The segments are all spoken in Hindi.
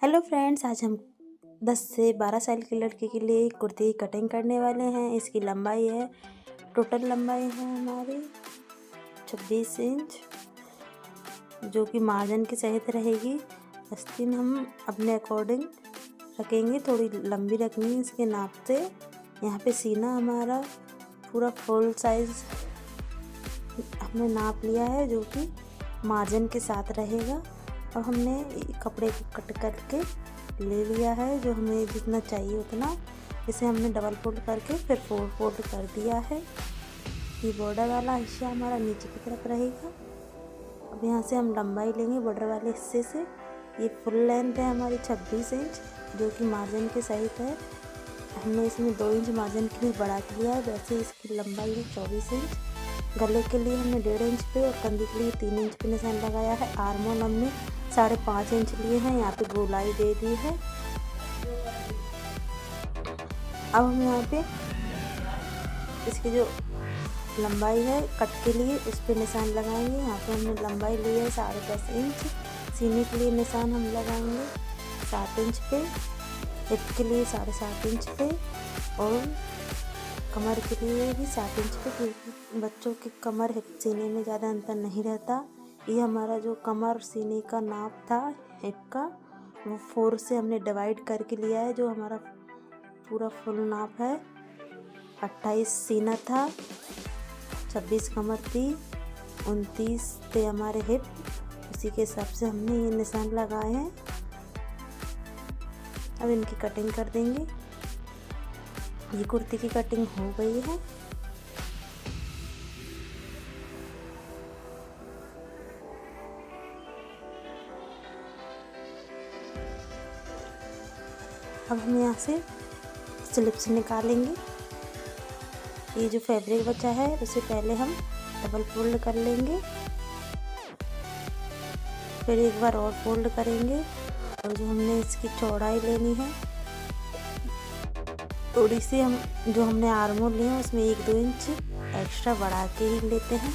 हेलो फ्रेंड्स, आज हम 10 से 12 साल की लड़की के लिए कुर्ती की कटिंग करने वाले हैं। इसकी लंबाई है, टोटल लंबाई है हमारी 26 इंच, जो कि मार्जिन के सहित रहेगी। आस्तीन हम अपने अकॉर्डिंग रखेंगे, थोड़ी लंबी रखनी है इसके नाप से। यहाँ पे सीना हमारा पूरा फुल साइज हमने नाप लिया है, जो कि मार्जिन के साथ रहेगा। और हमने कपड़े को कट करके ले लिया है, जो हमें जितना चाहिए उतना। इसे हमने डबल फोल्ड करके फिर फोर फोल्ड कर दिया है। ये बॉर्डर वाला हिस्सा हमारा नीचे की तरफ रहेगा। अब यहाँ से हम लंबाई लेंगे बॉर्डर वाले हिस्से से। ये फुल लेंथ है हमारी 26 इंच, जो कि मार्जिन के सहित है। हमने इसमें 2 इंच मार्जिन के लिए बढ़ा लिया है, वैसे इसकी लंबाई है 24 इंच। गले के लिए हमने 1.5 इंच पे और कंधे के लिए 3 इंच पे निशान लगाया है। आर्मोल हमने 5.5 इंच लिए हैं, यहाँ पे गोलाई दे दी है। अब हम यहाँ पे इसकी जो लंबाई है कट के लिए उस पे निशान लगाएंगे। यहाँ पे हमने लंबाई ली है 10.5 इंच। सीने के लिए निशान हम लगाएंगे 7 इंच पे, हिप के लिए 7.5 इंच पे और कमर के लिए भी 7 इंच पे, क्योंकि बच्चों की कमर हिप सीने में ज़्यादा अंतर नहीं रहता। ये हमारा जो कमर सीने का नाप था हिप का, वो 4 से हमने डिवाइड करके लिया है, जो हमारा पूरा फुल नाप है। 28 सीना था, 26 कमर थी, 29 थे हमारे हिप। उसी के हिसाब से हमने ये निशान लगाए हैं। अब इनकी कटिंग कर देंगे। ये कुर्ती की कटिंग हो गई है। अब हम यहाँ से स्लिप्स निकालेंगे। ये जो फैब्रिक बचा है उसे पहले हम डबल फोल्ड कर लेंगे, फिर एक बार और फोल्ड करेंगे। और जो हमने इसकी चौड़ाई लेनी है थोड़ी सी, हम जो हमने आर्मोल लिए हैं उसमें 1-2 इंच एक्स्ट्रा बढ़ा के ही लेते हैं।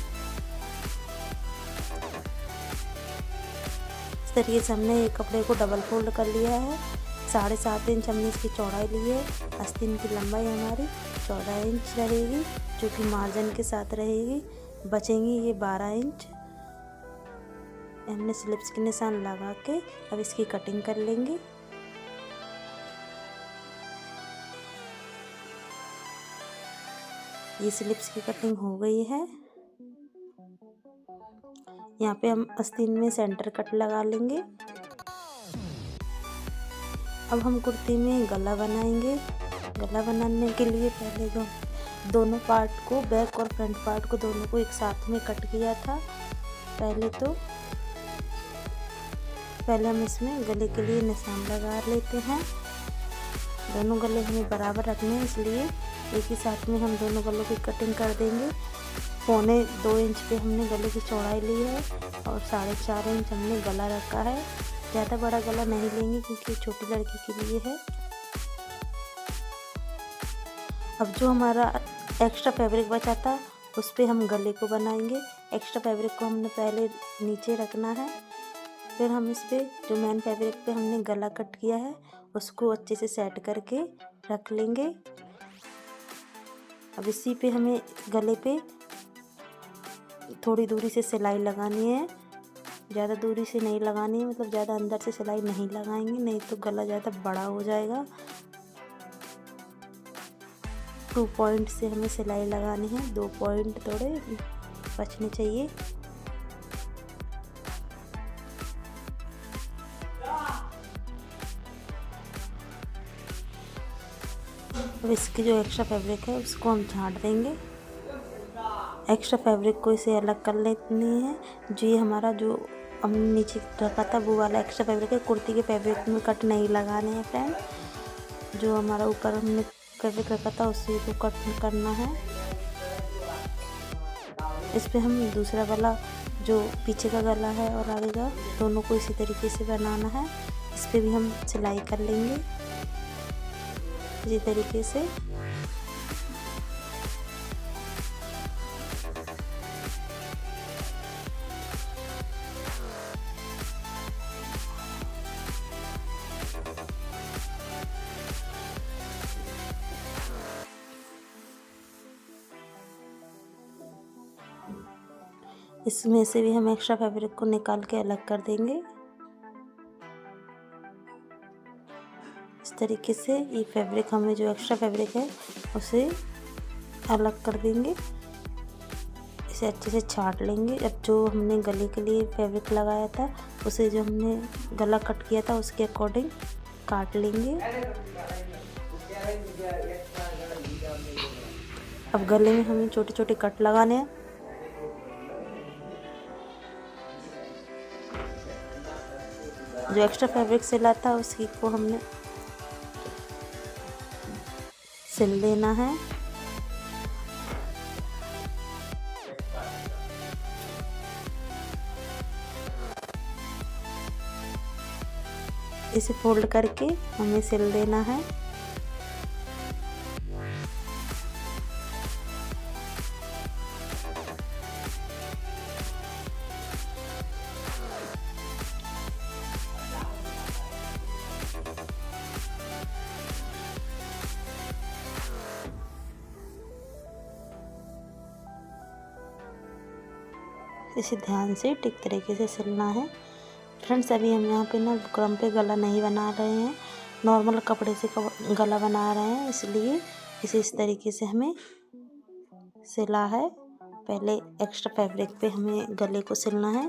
इस तरीके से हमने एक कपड़े को डबल फोल्ड कर लिया है। 7.5 इंच हमने इसकी चौड़ाई ली है। आस्तीन की लंबाई हमारी 14 इंच रहेगी, जो कि मार्जिन के साथ रहेगी। बचेंगी ये 12 इंच। हमने स्लिप्स के निशान लगा के अब इसकी कटिंग कर लेंगे। ये स्लिप्स की कटिंग हो गई है। यहाँ पे हम आस्तीन में सेंटर कट लगा लेंगे। अब हम कुर्ती में गला बनाएंगे। गला बनाने के लिए पहले जो दोनों पार्ट को, बैक और फ्रंट पार्ट को, दोनों को एक साथ में कट किया था। पहले हम इसमें गले के लिए निशान लगा लेते हैं। दोनों गले हमें बराबर रखने हैं, इसलिए एक ही साथ में हम दोनों गलों की कटिंग कर देंगे। 2.25 इंच पे हमने गले की चौड़ाई ली है और 4.5 इंच हमने गला रखा है। ज़्यादा बड़ा गला नहीं लेंगे क्योंकि छोटी लड़की के लिए है। अब जो हमारा एक्स्ट्रा फैब्रिक बचा था उस पे हम गले को बनाएंगे। एक्स्ट्रा फैब्रिक को हमने पहले नीचे रखना है, फिर हम इस पे जो मेन फैब्रिक पे हमने गला कट किया है उसको अच्छे से सेट करके रख लेंगे। अब इसी पे हमें गले पे थोड़ी दूरी से सिलाई लगानी है, ज़्यादा दूरी से नहीं लगानी है, मतलब ज़्यादा अंदर से सिलाई नहीं लगाएंगे, नहीं तो गला ज़्यादा बड़ा हो जाएगा। 2 पॉइंट से हमें सिलाई लगानी है, 2 पॉइंट थोड़े बचने चाहिए। अब इसकी जो एक्स्ट्रा फैब्रिक है उसको हम छांट देंगे। एक्स्ट्रा फैब्रिक को इसे अलग कर लेनी है। जो ये हमारा जो हमने नीचे रखा था वो वाला एक्स्ट्रा फैब्रिक है। कुर्ती के फैब्रिक में कट नहीं लगाने हैं फ्रेंड। जो हमारा ऊपर हमने फैब्रिक रखा था उसी को कट करना है। इस पे हम दूसरा वाला जो पीछे का गला है और आगे का, दोनों को इसी तरीके से बनाना है। इस पे भी हम सिलाई कर लेंगे इसी तरीके से। इसमें से भी हम एक्स्ट्रा फैब्रिक को निकाल के अलग कर देंगे। इस तरीके से ये फैब्रिक, हमें जो एक्स्ट्रा फैब्रिक है उसे अलग कर देंगे। इसे अच्छे से छाट लेंगे। अब जो हमने गले के लिए फैब्रिक लगाया था उसे, जो हमने गला कट किया था उसके अकॉर्डिंग काट लेंगे। अब गले में हमें छोटे छोटे कट लगाने हैं। जो एक्स्ट्रा फैब्रिक सिला था उसी को हमने सिल देना है। इसे फोल्ड करके हमें सिल देना है। इसे ध्यान से ठीक तरीके से सिलना है। फ्रेंड्स, अभी हम यहाँ पे ना बुकरम पे गला नहीं बना रहे हैं, नॉर्मल कपड़े से गला बना रहे हैं, इसलिए इसे इस तरीके से हमें सिला है। पहले एक्स्ट्रा फैब्रिक पे हमें गले को सिलना है,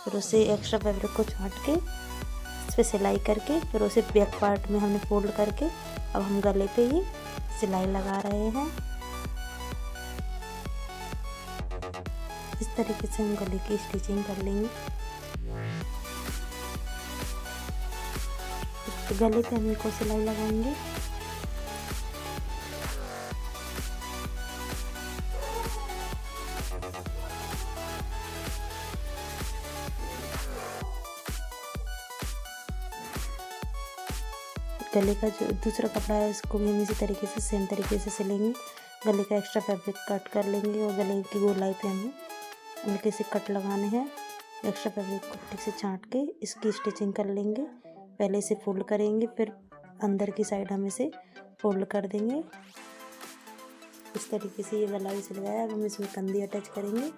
फिर उसे एक्स्ट्रा फैब्रिक को छाट के इस पर सिलाई करके, फिर उसे बैक पार्ट में हमने फोल्ड करके अब हम गले पे ही सिलाई लगा रहे हैं। इस तरीके से हम गले की स्टिचिंग कर लेंगे। गले पे हम इनको सिलाई लगाएंगे। गले का जो दूसरा कपड़ा है उसको भी हम इसी तरीके से सेम तरीके से सिलेंगे। गले का एक्स्ट्रा फैब्रिक कट कर लेंगे और गले की गोलाई पे हमें हल्के से कट लगाने हैं। एक्स्ट्रा फैब्रिक को ठीक से छांट के इसकी स्टिचिंग कर लेंगे। पहले इसे फोल्ड करेंगे, फिर अंदर की साइड हम इसे फोल्ड कर देंगे। इस तरीके से ये गला भी सिल गया है। अब हम इसमें कंधी अटैच करेंगे।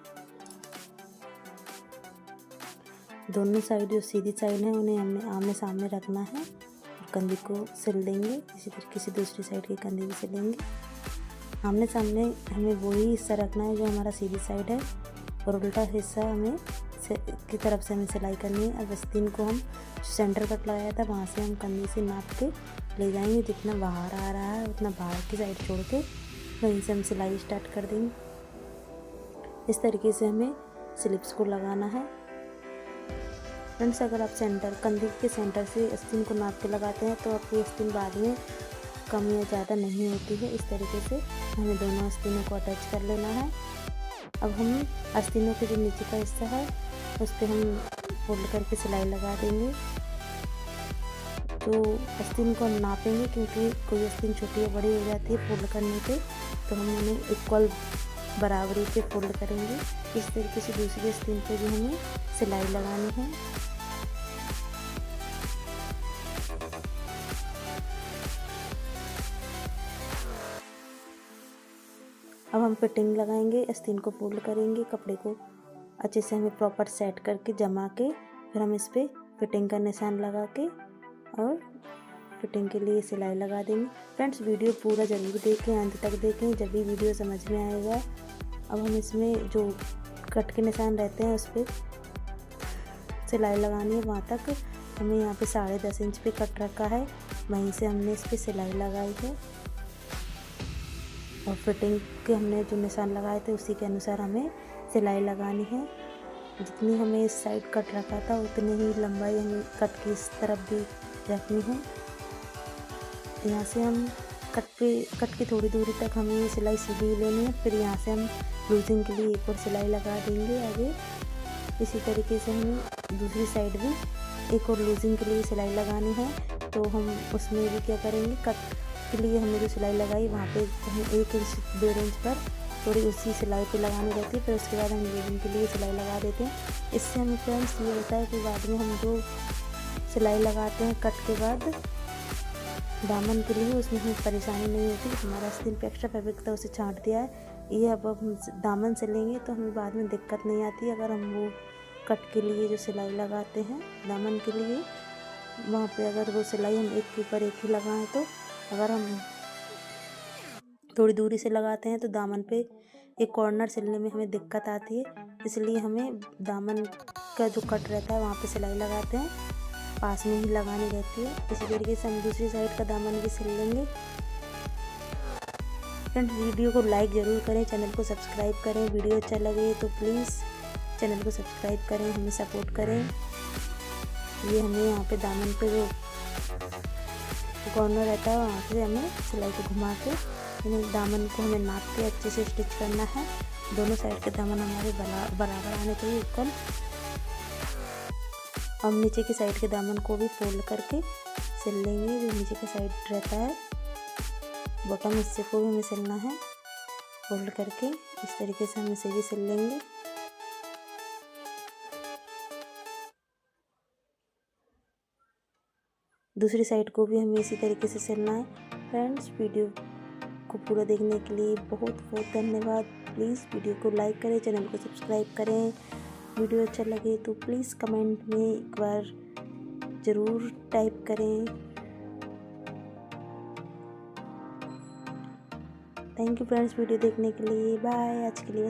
दोनों साइड जो सीधी साइड है उन्हें हमें आमने सामने रखना है और कंधी को सिल देंगे। इसी तरीके से दूसरी साइड की कंधी भी सिलेंगे। आमने सामने हमें वही हिस्सा रखना है जो हमारा सीधी साइड है, और उल्टा हिस्सा हमें की तरफ से हमें सिलाई करनी है। अब आस्तीन को हम सेंटर कट लगाया था वहाँ से हम कंधी से नाप के ले जाएंगे। जितना बाहर आ रहा है उतना बाहर की साइड छोड़ के वहीं से हम सिलाई स्टार्ट कर देंगे। इस तरीके से हमें स्लिप्स को लगाना है। फ्रेंड्स, अगर आप कंधी के सेंटर से आस्तीन को नाप के लगाते हैं तो आपकी आस्तीन बाद में कम या ज़्यादा नहीं होती है। इस तरीके से हमें दोनों आस्तीनों को अटैच कर लेना है। अब हम आस्तीनों के जो नीचे का हिस्सा है उस पर हम फोल्ड करके सिलाई लगा देंगे। तो आस्तीन को हम नापेंगे, क्योंकि कोई आस्तीन छोटी या बड़ी हो जाती है फोल्ड करने पे, तो हम उन्हें इक्वल बराबरी पे फोल्ड करेंगे। इस तरीके से दूसरी आस्तीन पे भी हमें सिलाई लगानी है। अब हम फिटिंग लगाएंगे। आस्तीन को फोल्ड करेंगे, कपड़े को अच्छे से हमें प्रॉपर सेट करके जमा के फिर हम इस पर फिटिंग का निशान लगा के और फिटिंग के लिए सिलाई लगा देंगे। फ्रेंड्स, वीडियो पूरा ज़रूर देखें, अंत तक देखें, जब भी वीडियो समझ में आएगा। अब हम इसमें जो कट के निशान रहते हैं उस पर सिलाई लगानी है। वहाँ तक हमें यहाँ पे 10.5 इंच पे कट रखा है, वहीं से हमने इस पर सिलाई लगाई है। और फिटिंग के हमने जो निशान लगाए थे उसी के अनुसार हमें सिलाई लगानी है। जितनी हमें इस साइड कट रखा था उतनी ही लंबाई हमें कट की इस तरफ भी रखनी है। यहाँ से हम कट की थोड़ी दूरी तक हमें ये सिलाई सीधी लेनी है। फिर यहाँ से हम लूजिंग के लिए एक और सिलाई लगा देंगे आगे। इसी तरीके से हमें दूसरी साइड भी एक और लूजिंग के लिए सिलाई लगानी है। तो हम उसमें भी क्या करेंगे, कट के लिए हमने जो सिलाई लगाई वहाँ पे हमें 1 इंच 1.5 इंच पर थोड़ी उसी सिलाई पे लगानी रहती है। फिर उसके बाद हम लूजिंग के लिए सिलाई लगा देते हैं। इससे हमें फ्रेंड्स ये होता है कि बाद में हम जो सिलाई लगाते हैं कट के बाद दामन के लिए, उसमें हमें परेशानी नहीं होती। हमारा आस्तीन पे एक्स्ट्रा फैब्रिक था उसे छांट दिया है, ये अब हम दामन सिलेंगे तो हमें बाद में दिक्कत नहीं आती। अगर हम वो कट के लिए जो सिलाई लगाते हैं दामन के लिए, वहाँ पे अगर वो सिलाई हम एक के ऊपर एक ही लगाएं, तो अगर हम थोड़ी दूरी से लगाते हैं तो दामन पे एक कॉर्नर सिलने में हमें दिक्कत आती है। इसलिए हमें दामन का जो कट रहता है वहाँ पे सिलाई लगाते हैं, पास में ही लगानी रहती है। इसी तरीके से हम दूसरी साइड का दामन भी सिल लेंगे। फ्रेंड्स, वीडियो को लाइक ज़रूर करें, चैनल को सब्सक्राइब करें। वीडियो अच्छा लगे तो प्लीज़ चैनल को सब्सक्राइब करें, हमें सपोर्ट करें। ये हमें यहाँ पे दामन पे जो कॉर्नर रहता है वहाँ से हमें सिलाई को घुमा के दामन को हमें नाप के अच्छे से स्टिच करना है। दोनों साइड के दामन हमारे बराबर आने चाहिए, इक्वल। हम नीचे की साइड के दामन को भी फोल्ड करके सिल लेंगे। जो नीचे का साइड रहता है बॉटम हिस्से को भी हमें सिलना है फोल्ड करके। इस तरीके से हम इसे भी सिल लेंगे। दूसरी साइड को भी हमें इसी तरीके से सिलना है। फ्रेंड्स, वीडियो को पूरा देखने के लिए बहुत बहुत धन्यवाद। प्लीज़ वीडियो को लाइक करें, चैनल को सब्सक्राइब करें। वीडियो अच्छा लगे तो प्लीज़ कमेंट में एक बार ज़रूर टाइप करें। थैंक यू फ्रेंड्स वीडियो देखने के लिए। बाय। आज के लिए